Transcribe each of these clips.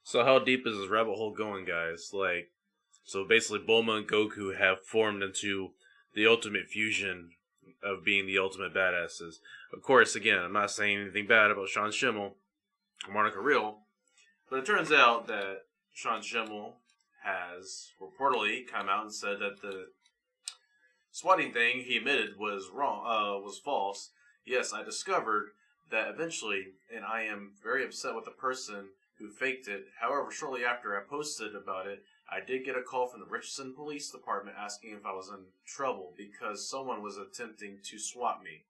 So how deep is this rabbit hole going, guys? Like, so basically, Bulma and Goku have formed into the ultimate fusion of being the ultimate badasses. Of course, again, I'm not saying anything bad about Sean Schimmel or Monica Real, but it turns out that Sean Schimmel has reportedly come out and said that the swatting thing he admitted was wrong, was false. Yes, I discovered that eventually, and I am very upset with the person who faked it. However, shortly after I posted about it, I did get a call from the Richardson Police Department asking if I was in trouble because someone was attempting to swat me.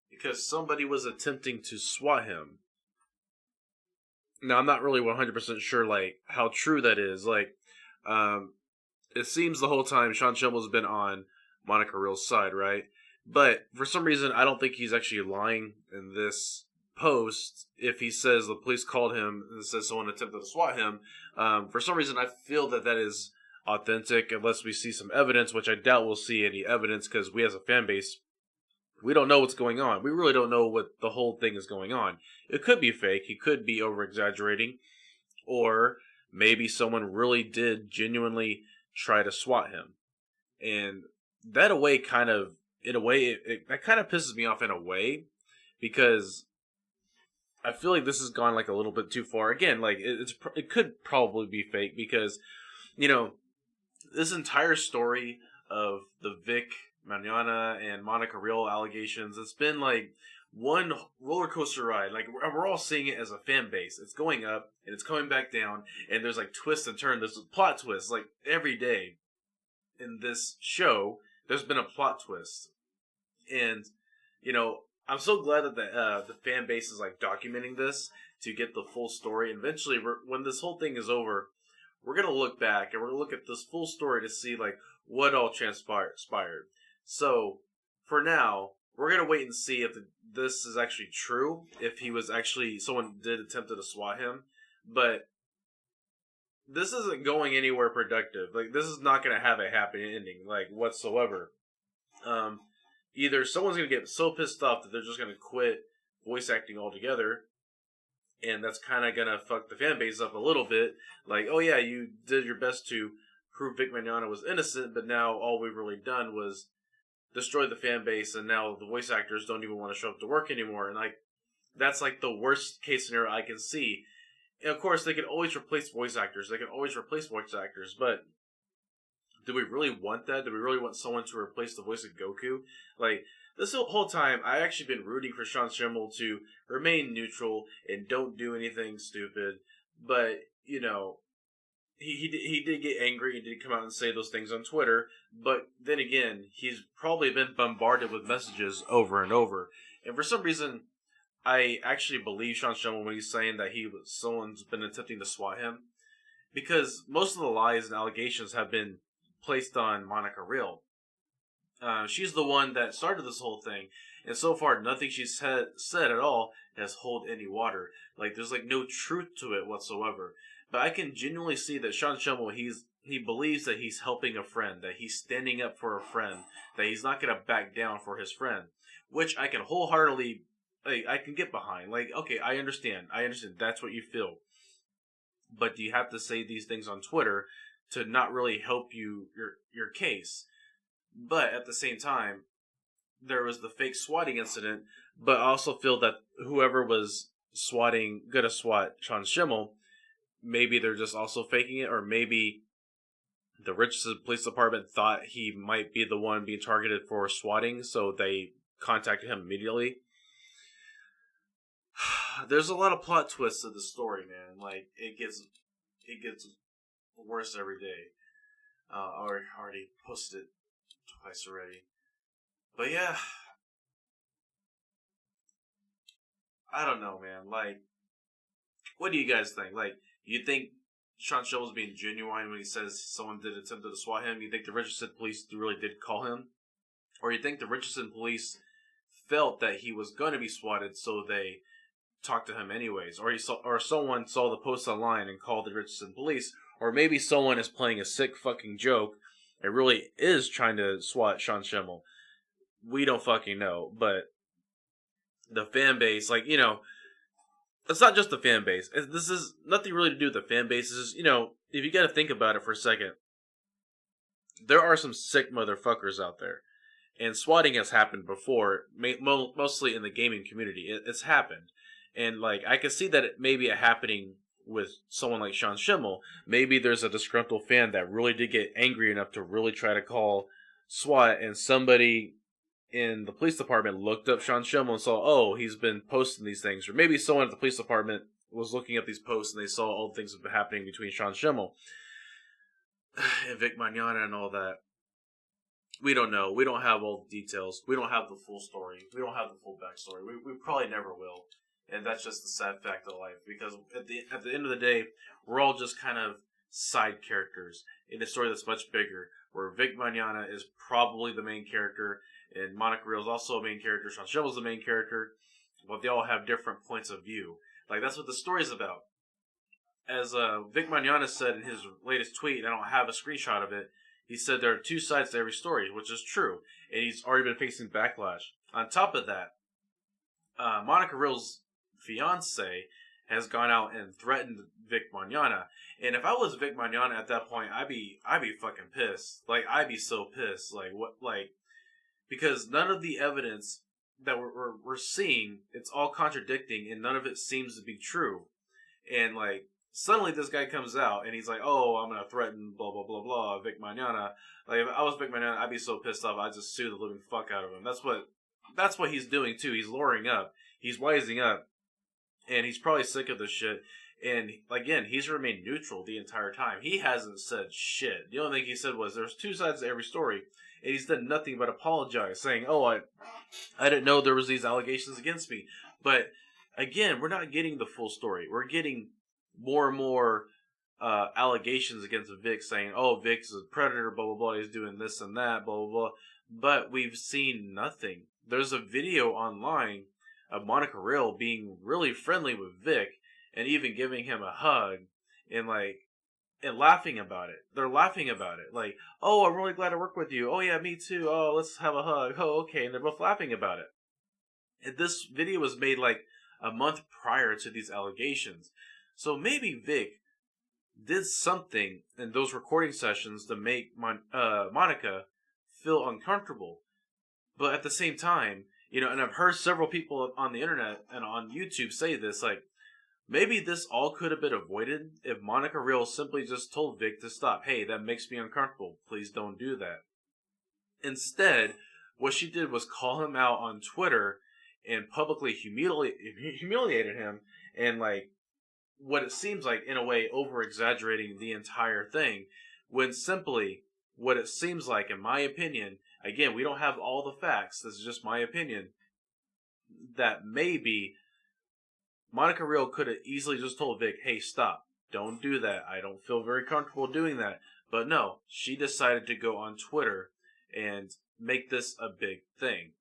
Because somebody was attempting to swat him. Now, I'm not really 100% sure, like, how true that is. Like, it seems the whole time Sean Schimmel's been on Monica Real's side, right? But for some reason, I don't think he's actually lying in this post. If he says the police called him and says someone attempted to swat him, for some reason, I feel that that is authentic unless we see some evidence, which I doubt we'll see any evidence because we as a fan base, we don't know what's going on. We really don't know what the whole thing is going on. It could be fake. He could be over-exaggerating. Or maybe someone really did genuinely try to swat him. And that in a way, that kind of pisses me off in a way. Because I feel like this has gone like a little bit too far. Again, like it could probably be fake because, you know, this entire story of the Vic Manana and Monica Real allegations, it's been like one roller coaster ride. Like we're all seeing it as a fan base. It's going up and it's coming back down, and there's like twists and turns. There's plot twists like every day in this show. There's been a plot twist, and you know I'm so glad that the fan base is like documenting this to get the full story. And eventually, when this whole thing is over, we're gonna look back and we're gonna look at this full story to see like what all transpired. So, for now, we're going to wait and see if this is actually true, if he was actually, someone did attempt to swat him, but this isn't going anywhere productive. Like, this is not going to have a happy ending, like, whatsoever. Either someone's going to get so pissed off that they're just going to quit voice acting altogether, and that's kind of going to fuck the fan base up a little bit, like, oh yeah, you did your best to prove Vic Mignogna was innocent, but now all we've really done was destroy the fan base, and now the voice actors don't even want to show up to work anymore. And like, that's like the worst case scenario I can see. And of course, they can always replace voice actors. But do we really want that? Do we really want someone to replace the voice of Goku? Like, this whole time, I actually been rooting for Sean Schimmel to remain neutral and don't do anything stupid. But, you know, he did get angry. He did come out and say those things on Twitter. But then again, he's probably been bombarded with messages over and over. And for some reason, I actually believe Sean Schimmel when he's saying that someone's been attempting to swat him. Because most of the lies and allegations have been placed on Monica Real. She's the one that started this whole thing. And so far, nothing she's said at all has held any water. Like, there's like no truth to it whatsoever. But I can genuinely see that Sean Schimmel, he believes that he's helping a friend, that he's standing up for a friend, that he's not going to back down for his friend, which I can wholeheartedly, I can get behind. Like, okay, I understand, that's what you feel. But do you have to say these things on Twitter to not really help your case? But at the same time, there was the fake swatting incident, but I also feel that whoever was gonna swat Sean Schimmel, maybe they're just also faking it, or maybe the Richardson Police Department thought he might be the one being targeted for swatting, so they contacted him immediately. There's a lot of plot twists to the story, man. Like, it gets worse every day. I already posted it twice already. But yeah, I don't know, man. Like, what do you guys think? Like, you think Sean Schimmel's being genuine when he says someone did attempt to swat him? You think the Richardson police really did call him? Or you think the Richardson police felt that he was going to be swatted, so they talked to him anyways? Or someone saw the post online and called the Richardson police? Or maybe someone is playing a sick fucking joke and really is trying to swat Sean Schemmel. We don't fucking know, but the fan base, like, it's not just the fan base. This is nothing really to do with the fan base. It's just, if you got to think about it for a second, there are some sick motherfuckers out there. And swatting has happened before, mostly in the gaming community. It's happened. And, like, I can see that it may be happening with someone like Sean Schemmel. Maybe there's a disgruntled fan that really did get angry enough to really try to call SWAT, and somebody in the police department looked up Sean Schemmel and saw, oh, he's been posting these things. Or maybe someone at the police department was looking at these posts and they saw all the things that have been happening between Sean Schemmel and Vic Mignogna and all that. We don't know. We don't have all the details. We don't have the full story. We don't have the full backstory. We probably never will. And that's just the sad fact of life. Because at the end of the day, we're all just kind of side characters in a story that's much bigger. Where Vic Mignogna is probably the main character, and Monica Rial is also a main character. Sean Schemmel's the main character, but they all have different points of view. Like, that's what the story's about. As Vic Mignogna said in his latest tweet, I don't have a screenshot of it, he said there are two sides to every story, which is true, and he's already been facing backlash. On top of that, Monica Rial's fiance has gone out and threatened Vic Mignogna. And if I was Vic Mignogna at that point, I'd be fucking pissed. Like, I'd be so pissed. Like, what? Like, because none of the evidence that we're seeing, it's all contradicting, and none of it seems to be true. And, like, suddenly this guy comes out and he's like, oh, I'm gonna threaten blah blah blah blah Vic Mignogna. Like, if I was Vic Mignogna, I'd be so pissed off I'd just sue the living fuck out of him. That's what he's doing too. He's luring up. He's wising up. And he's probably sick of this shit. And again, he's remained neutral the entire time. He hasn't said shit. The only thing he said was there's two sides to every story. And he's done nothing but apologize, saying, oh, I didn't know there was these allegations against me. But again, we're not getting the full story. We're getting more and more allegations against Vic, saying, oh, Vic's a predator, blah, blah, blah, he's doing this and that, blah, blah, blah. But we've seen nothing. There's a video online of Monica Rial being really friendly with Vic and even giving him a hug and laughing about it. They're laughing about it. Like, oh, I'm really glad to work with you. Oh, yeah, me too. Oh, let's have a hug. Oh, okay. And they're both laughing about it. And this video was made like a month prior to these allegations. So maybe Vic did something in those recording sessions to make Monica feel uncomfortable. But at the same time, and I've heard several people on the internet and on YouTube say this, like, maybe this all could have been avoided if Monica Rial simply just told Vic to stop. Hey, that makes me uncomfortable. Please don't do that. Instead, what she did was call him out on Twitter and publicly humiliated him and, like, what it seems like, in a way, over-exaggerating the entire thing, when simply what it seems like, in my opinion, again, we don't have all the facts, this is just my opinion, that maybe Monica Rial could have easily just told Vic, hey, stop, don't do that, I don't feel very comfortable doing that. But no, she decided to go on Twitter and make this a big thing.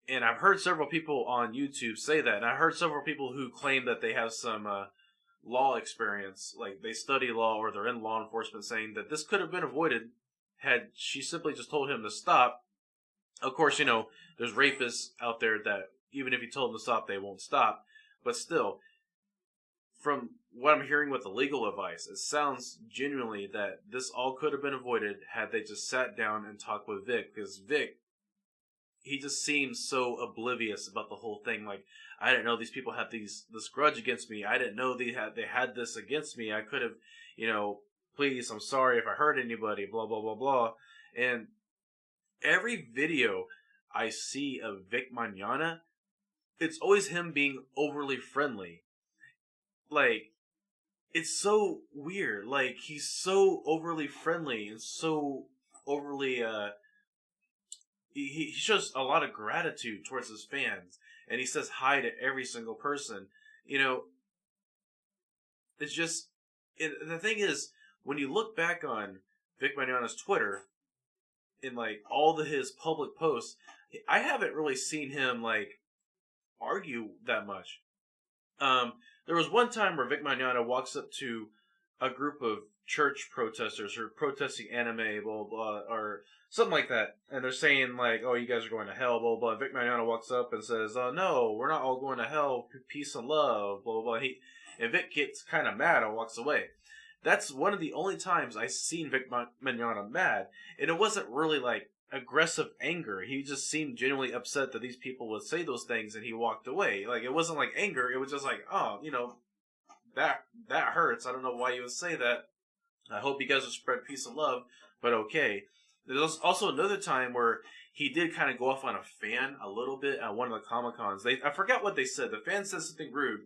And I've heard several people on YouTube say that, and I heard several people who claim that they have some law experience, like they study law or they're in law enforcement, saying that this could have been avoided had she simply just told him to stop. Of course, there's rapists out there that even if you told them to stop, they won't stop. But still, from what I'm hearing with the legal advice, it sounds genuinely that this all could have been avoided had they just sat down and talked with Vic. Because Vic, he just seems so oblivious about the whole thing. Like, I didn't know these people had this grudge against me. I didn't know they had this against me. I could have, please, I'm sorry if I hurt anybody, blah, blah, blah, blah. And every video I see of Vic Mignogna, it's always him being overly friendly. Like, it's so weird. Like, he's so overly friendly and so overly, he shows a lot of gratitude towards his fans. And he says hi to every single person. It's just, the thing is, when you look back on Vic Mignogna's Twitter, in like all his public posts, I haven't really seen him like argue that much. There was one time where Vic Mignogna walks up to a group of church protesters who are protesting anime, blah, blah, blah, or something like that. And they're saying, like, oh, you guys are going to hell, blah, blah, blah. Vic Mignogna walks up and says, oh, no, we're not all going to hell. Peace and love, blah, blah, blah. And Vic gets kind of mad and walks away. That's one of the only times I've seen Vic Mignogna mad. And it wasn't really, like, aggressive anger. He just seemed genuinely upset that these people would say those things, and he walked away. Like, it wasn't like anger. It was just like, oh, you know, that hurts. I don't know why you would say that. I hope you guys will spread peace and love, but okay. There's also another time where he did kind of go off on a fan a little bit at one of the Comic-Cons. I forgot what they said. The fan said something rude.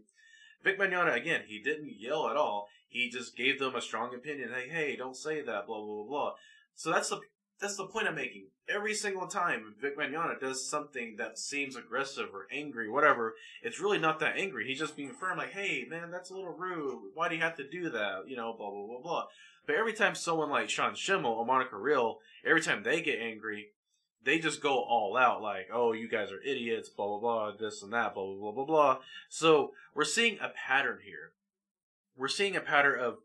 Vic Mignogna, again, he didn't yell at all. He just gave them a strong opinion. Hey, don't say that, blah, blah, blah, blah. So that's the point I'm making. Every single time Vic Mignogna does something that seems aggressive or angry, whatever, it's really not that angry. He's just being firm, like, hey, man, that's a little rude. Why do you have to do that? You know, blah, blah, blah, blah. But every time someone like Sean Schemmel or Monica Rial, every time they get angry, they just go all out, like, oh, you guys are idiots, blah, blah, blah, this and that, blah, blah, blah, blah, blah. So we're seeing a pattern here. We're seeing a pattern of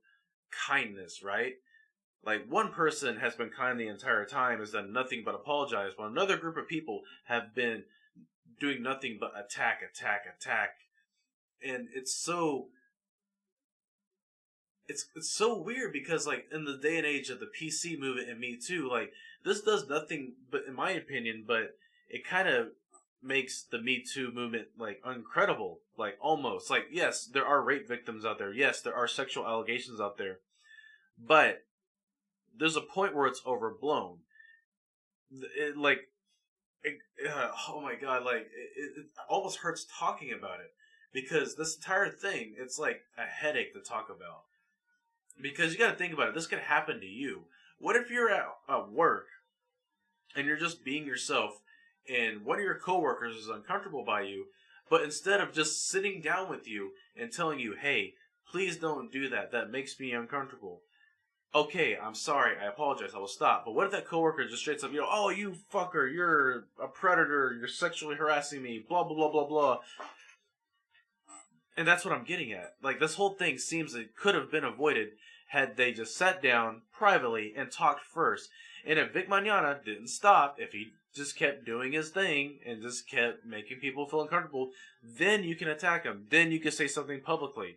kindness, right? Like, one person has been kind the entire time, has done nothing but apologize, while another group of people have been doing nothing but attack. And it's so weird because, like, in the day and age of the PC movement and Me Too, like, this does nothing but, in my opinion, but it kind of makes the Me Too movement, like, uncredible. Like, almost. Like, yes, there are rape victims out there. Yes, there are sexual allegations out there. But there's a point where it's overblown. Oh my god, like, it almost hurts talking about it. Because this entire thing, it's like a headache to talk about. Because you gotta think about it, this could happen to you. What if you're at work, and you're just being yourself, and one of your coworkers is uncomfortable by you, but instead of just sitting down with you and telling you, hey, please don't do that, that makes me uncomfortable. Okay, I'm sorry, I apologize, I will stop. But what if that coworker just straight up, you know, oh, you fucker, you're a predator, you're sexually harassing me, blah, blah, blah, blah, blah. And that's what I'm getting at. Like, this whole thing seems it could have been avoided had they just sat down privately and talked first. And if Vic Mignogna didn't stop, if he just kept doing his thing and just kept making people feel uncomfortable, then you can attack him. Then you can say something publicly.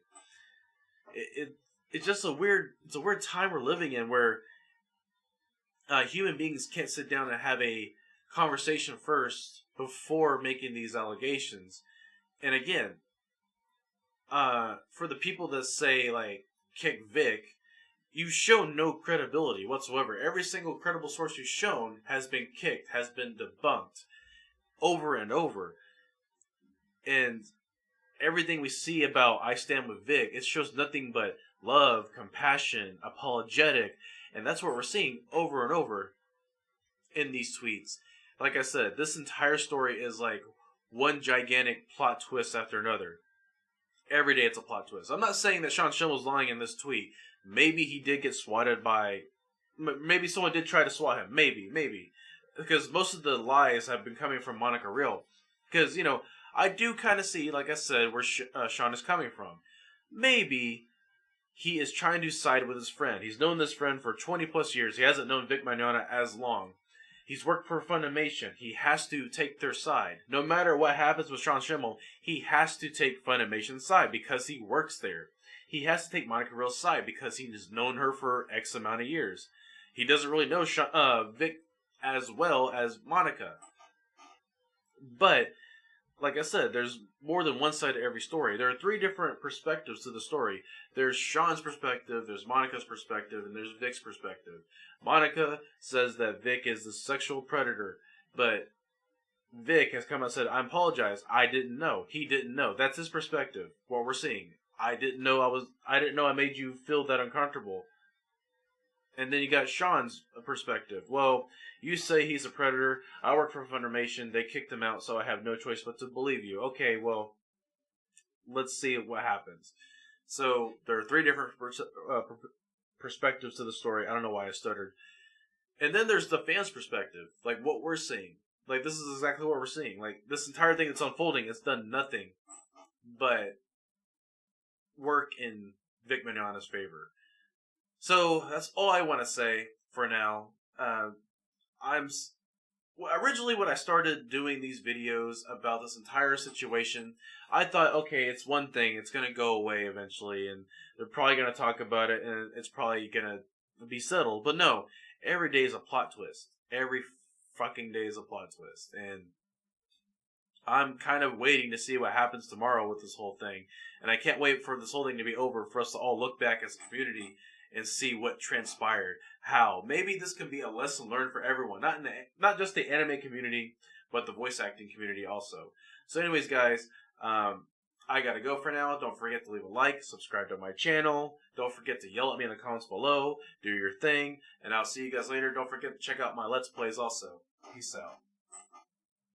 It's just a weird time we're living in where human beings can't sit down and have a conversation first before making these allegations. And again, for the people that say, like, kick Vic, you show no credibility whatsoever. Every single credible source you've shown has been kicked, has been debunked over and over. And everything we see about I Stand With Vic, it shows nothing but love, compassion, apologetic, and that's what we're seeing over and over in these tweets. Like I said, this entire story is like one gigantic plot twist after another. Every day it's a plot twist. I'm not saying that Sean Schemmel's lying in this tweet. Maybe he did get swatted by... Maybe someone did try to swat him. Maybe. Because most of the lies have been coming from Monica Rial. Because, you know, I do kind of see, like I said, where Sean is coming from. Maybe he is trying to side with his friend. He's known this friend for 20 plus years. He hasn't known Vic Mignogna as long. He's worked for Funimation. He has to take their side. No matter what happens with Sean Schemmel, he has to take Funimation's side because he works there. He has to take Monica Rial's side because he's known her for X amount of years. He doesn't really know Vic as well as Monica. But, like I said, there's more than one side to every story. There are three different perspectives to the story. There's Sean's perspective, there's Monica's perspective, and there's Vic's perspective. Monica says that Vic is the sexual predator, but Vic has come out and said, I apologize, I didn't know. He didn't know. That's his perspective, what we're seeing. I didn't know I made you feel that uncomfortable. And then you got Sean's perspective. Well, you say he's a predator. I work for Funimation. They kicked him out, so I have no choice but to believe you. Okay, well, let's see what happens. So there are three different perspectives to the story. I don't know why I stuttered. And then there's the fans' perspective, like what we're seeing. Like, this is exactly what we're seeing. Like, this entire thing that's unfolding, it's done nothing but work in Vic Mignogna's favor. So that's all I want to say for now. I'm originally when I started doing these videos about this entire situation, I thought, okay, it's one thing, it's gonna go away eventually, and they're probably gonna talk about it, and it's probably gonna be settled. But no, every day is a plot twist. Every fucking day is a plot twist, and I'm kind of waiting to see what happens tomorrow with this whole thing, and I can't wait for this whole thing to be over for us to all look back as a community and see what transpired. How maybe this can be a lesson learned for everyone, not just the anime community, but the voice acting community also. So, anyways, guys, I gotta go for now. Don't forget to leave a like, subscribe to my channel. Don't forget to yell at me in the comments below. Do your thing, and I'll see you guys later. Don't forget to check out my Let's Plays also. Peace out.